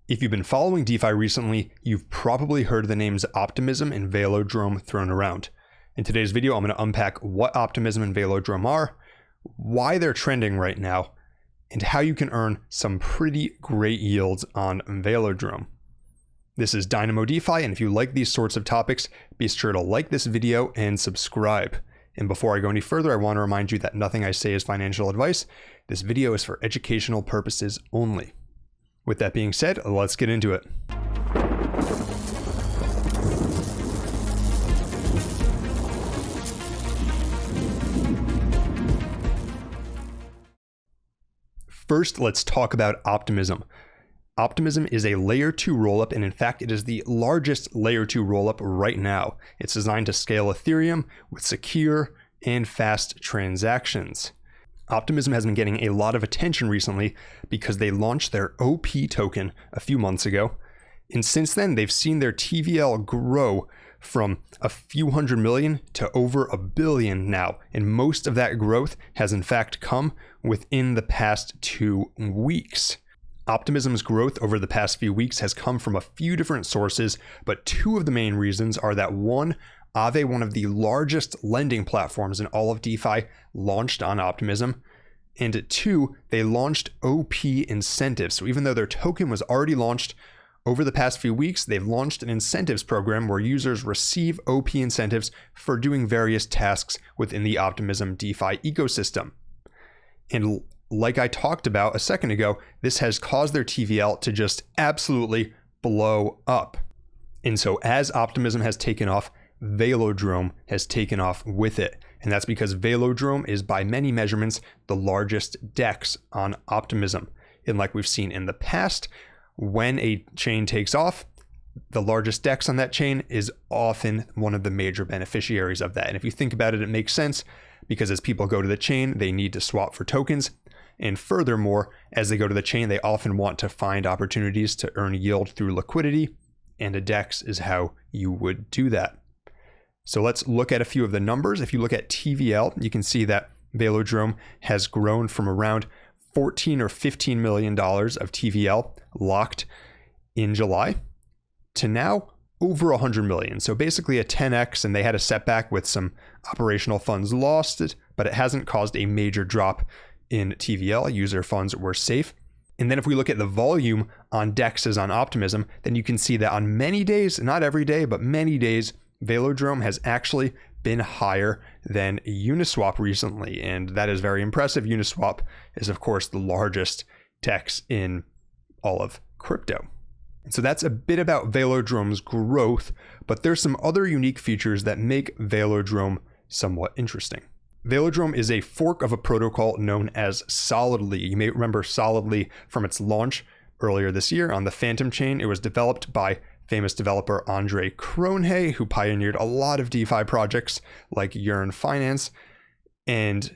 If you've been following DeFi recently, you've probably heard the names Optimism and Velodrome thrown around. In today's video, I'm going to unpack what Optimism and Velodrome are, why they're trending right now, and how you can earn some pretty great yields on Velodrome. This is Dynamo DeFi, and if you like these sorts of topics, be sure to like this video and subscribe. And before I go any further, I want to remind you that nothing I say is financial advice. This video is for educational purposes only. With that being said, let's get into it. First, let's talk about Optimism. Optimism is a layer 2 rollup, and in fact, it is the largest layer 2 rollup right now. It's designed to scale Ethereum with secure and fast transactions. Optimism has been getting a lot of attention recently because they launched their OP token a few months ago. And since then, they've seen their TVL grow from a few hundred million to over $1 billion now. And most of that growth has in fact come within the past 2 weeks. Optimism's growth over the past few weeks has come from a few different sources, but 2 of the main reasons are that 1, Aave, one of the largest lending platforms in all of DeFi, launched on Optimism. And 2, they launched OP incentives. So even though their token was already launched over the past few weeks, they've launched an incentives program where users receive OP incentives for doing various tasks within the Optimism DeFi ecosystem. And like I talked about a second ago, this has caused their TVL to just absolutely blow up. And so as Optimism has taken off, Velodrome has taken off with it. And that's because Velodrome is by many measurements the largest DEX on Optimism. And like we've seen in the past, when a chain takes off, the largest DEX on that chain is often one of the major beneficiaries of that. And if you think about it, it makes sense because as people go to the chain, they need to swap for tokens. And furthermore, as they go to the chain, they often want to find opportunities to earn yield through liquidity. And a DEX is how you would do that. So let's look at a few of the numbers. If you look at TVL, you can see that Velodrome has grown from around $14 or $15 million of TVL locked in July to now over 100 million. So basically a 10x, and they had a setback with some operational funds lost, but it hasn't caused a major drop in TVL. User funds were safe. And then if we look at the volume on DEXs on Optimism, then you can see that on many days, not every day, but many days, Velodrome has actually been higher than Uniswap recently, and that is very impressive. Uniswap is, of course, the largest DEX in all of crypto. And so that's a bit about Velodrome's growth, but there's some other unique features that make Velodrome somewhat interesting. Velodrome is a fork of a protocol known as Solidly. You may remember Solidly from its launch earlier this year on the Phantom chain. It was developed by famous developer Andre Cronje, who pioneered a lot of DeFi projects like Yearn Finance. And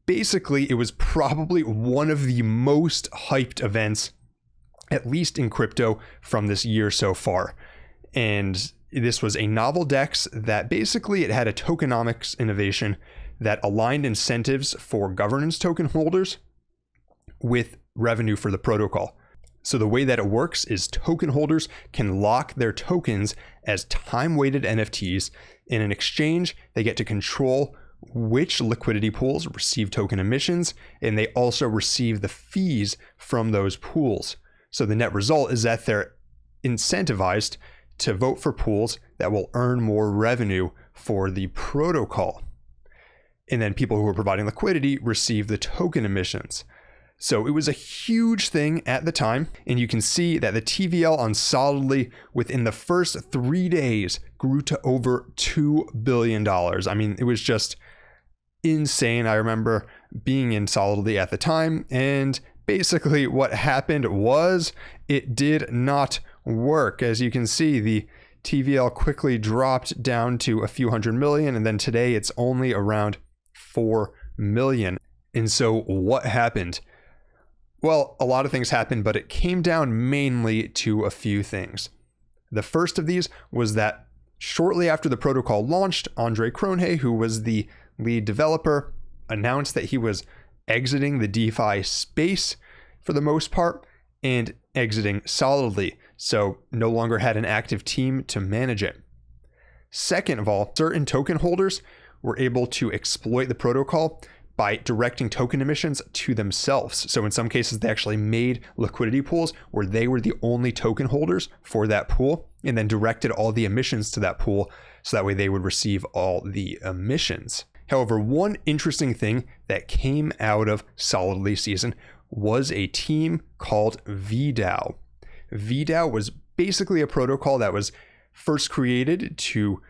basically, it was probably one of the most hyped events, at least in crypto, from this year so far. And this was a novel DEX that basically it had a tokenomics innovation that aligned incentives for governance token holders with revenue for the protocol. So the way that it works is token holders can lock their tokens as time-weighted NFTs. In an exchange, they get to control which liquidity pools receive token emissions, and they also receive the fees from those pools. So the net result is that they're incentivized to vote for pools that will earn more revenue for the protocol. And then people who are providing liquidity receive the token emissions. So it was a huge thing at the time, and you can see that the TVL on Solidly within the first 3 days grew to over $2 billion. I mean, it was just insane. I remember being in Solidly at the time, and basically what happened was it did not work. As you can see, the TVL quickly dropped down to a few hundred million, and then today it's only around 4 million. And so what happened? Well, a lot of things happened, but it came down mainly to a few things. The first of these was that shortly after the protocol launched, Andre Cronje, who was the lead developer, announced that he was exiting the DeFi space for the most part, and exiting solidly, so no longer had an active team to manage it. Second of all, certain token holders were able to exploit the protocol by directing token emissions to themselves. So in some cases, they actually made liquidity pools where they were the only token holders for that pool, and then directed all the emissions to that pool, so that way they would receive all the emissions. However, one interesting thing that came out of Solidly season was a team called veDAO. veDAO was basically a protocol that was first created to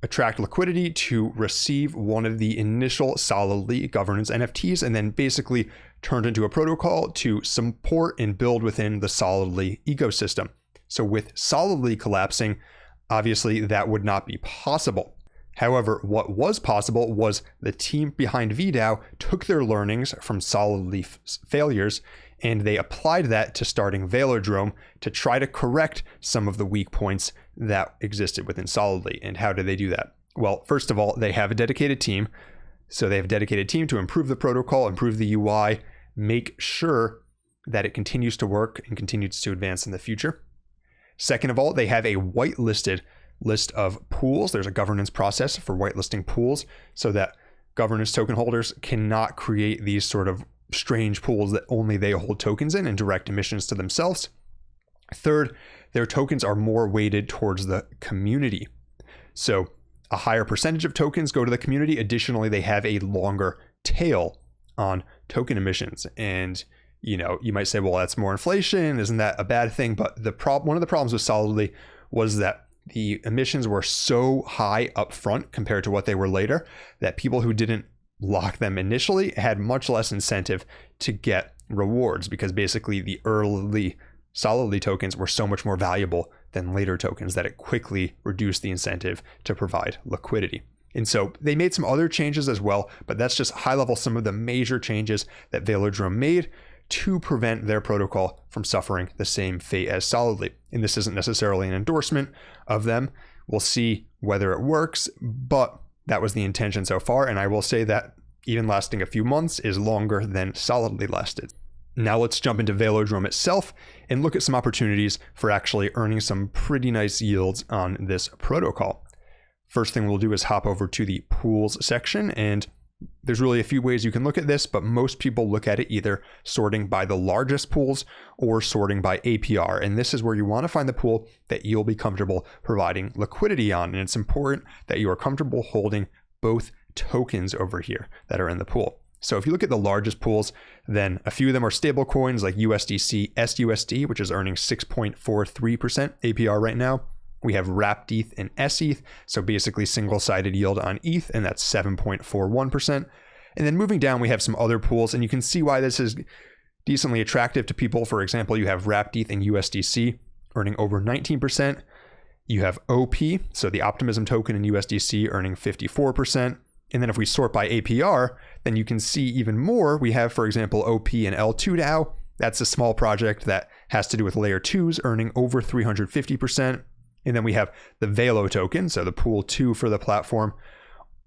attract liquidity to receive one of the initial Solidly governance NFTs, and then basically turned into a protocol to support and build within the Solidly ecosystem. So with Solidly collapsing, obviously that would not be possible. However, what was possible was the team behind veDAO took their learnings from Solidly failures, and they applied that to starting Velodrome to try to correct some of the weak points that existed within Solidly. And how did they do that? Well, first of all, they have a dedicated team. So they have a dedicated team to improve the protocol, improve the UI, make sure that it continues to work and continues to advance in the future. Second of all, they have a whitelisted list of pools. There's a governance process for whitelisting pools so that governance token holders cannot create these sort of strange pools that only they hold tokens in and direct emissions to themselves. Third, their tokens are more weighted towards the community. So a higher percentage of tokens go to the community. Additionally, they have a longer tail on token emissions. And you might say, well, that's more inflation. Isn't that a bad thing? But one of the problems with Solidly was that the emissions were so high up front compared to what they were later that people who didn't lock them initially had much less incentive to get rewards, because basically the early Solidly tokens were so much more valuable than later tokens that it quickly reduced the incentive to provide liquidity. And so they made some other changes as well, but that's just high level some of the major changes that Velodrome made to prevent their protocol from suffering the same fate as Solidly. And this isn't necessarily an endorsement of them. We'll see whether it works, but that was the intention so far. And I will say that even lasting a few months is longer than Solidly lasted. Now let's jump into Velodrome itself and look at some opportunities for actually earning some pretty nice yields on this protocol. First thing we'll do is hop over to the pools section, and there's really a few ways you can look at this, but most people look at it either sorting by the largest pools or sorting by APR. And this is where you want to find the pool that you'll be comfortable providing liquidity on. And it's important that you are comfortable holding both tokens over here that are in the pool. So if you look at the largest pools, then a few of them are stable coins like USDC, SUSD, which is earning 6.43% APR right now. We have wrapped ETH and SETH, so basically single-sided yield on ETH, and that's 7.41%. And then moving down, we have some other pools, and you can see why this is decently attractive to people. For example, you have wrapped ETH and USDC earning over 19%. You have OP, so the Optimism token in USDC earning 54%. And then if we sort by APR, then you can see even more. We have, for example, OP and L2 DAO. That's a small project that has to do with layer 2s earning over 350%. And then we have the Velo token, so the pool 2 for the platform,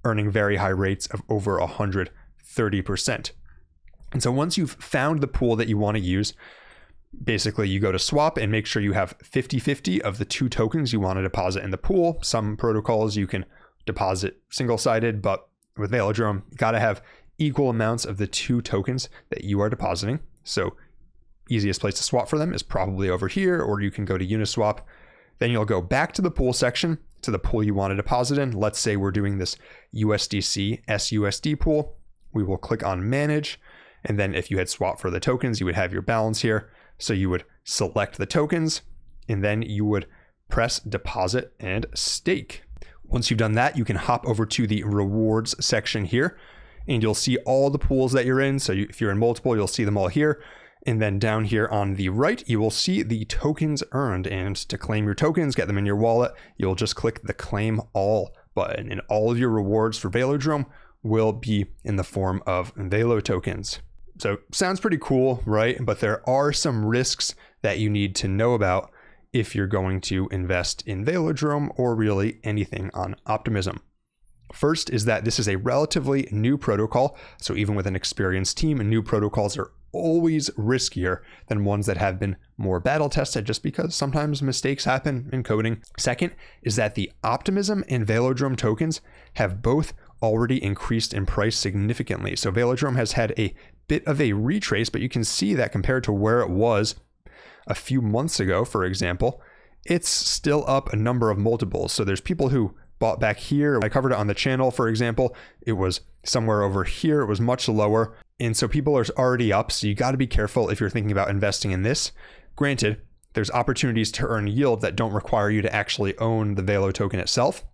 earning very high rates of over 130%. And so once you've found the pool that you want to use, basically you go to swap and make sure you have 50-50 of the two tokens you want to deposit in the pool. Some protocols you can deposit single-sided, but with Velodrome, you got to have equal amounts of the two tokens that you are depositing. So easiest place to swap for them is probably over here, or you can go to Uniswap. Then you'll go back to the pool section, to the pool you want to deposit in. Let's say we're doing this USDC SUSD pool. We will click on manage. And then if you had swapped for the tokens, you would have your balance here. So you would select the tokens, and then you would press deposit and stake. Once you've done that, you can hop over to the rewards section here, and you'll see all the pools that you're in. So if you're in multiple, you'll see them all here. And then down here on the right, you will see the tokens earned. And to claim your tokens, get them in your wallet, you'll just click the claim all button. And all of your rewards for Velodrome will be in the form of Velo tokens. So sounds pretty cool, right? But there are some risks that you need to know about if you're going to invest in Velodrome or really anything on Optimism. First is that this is a relatively new protocol. So even with an experienced team, new protocols are always riskier than ones that have been more battle tested, just because sometimes mistakes happen in coding. Second is that the Optimism and Velodrome tokens have both already increased in price significantly. So Velodrome has had a bit of a retrace, but you can see that compared to where it was a few months ago, for example, it's still up a number of multiples. So there's people who bought back here. I covered it on the channel, for example. It was somewhere over here. It was much lower. And so people are already up. So you got to be careful if you're thinking about investing in this. Granted, there's opportunities to earn yield that don't require you to actually own the Velo token itself.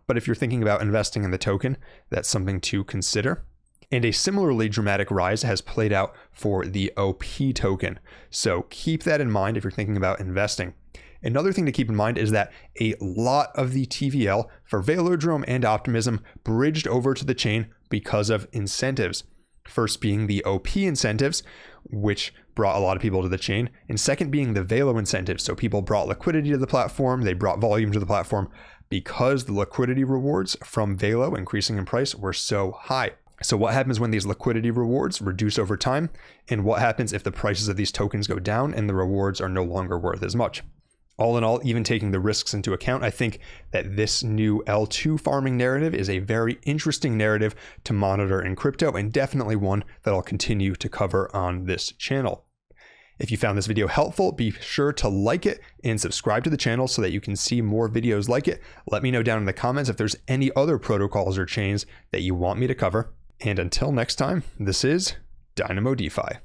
But if you're thinking about investing in the token, that's something to consider. And a similarly dramatic rise has played out for the OP token. So keep that in mind if you're thinking about investing. Another thing to keep in mind is that a lot of the TVL for Velodrome and Optimism bridged over to the chain because of incentives. First being the OP incentives, which brought a lot of people to the chain, and second being the Velo incentives. So people brought liquidity to the platform, they brought volume to the platform because the liquidity rewards from Velo increasing in price were so high. So what happens when these liquidity rewards reduce over time? And what happens if the prices of these tokens go down and the rewards are no longer worth as much? All in all, even taking the risks into account, I think that this new L2 farming narrative is a very interesting narrative to monitor in crypto, and definitely one that I'll continue to cover on this channel. If you found this video helpful, be sure to like it and subscribe to the channel so that you can see more videos like it. Let me know down in the comments if there's any other protocols or chains that you want me to cover. And until next time, this is Dynamo DeFi.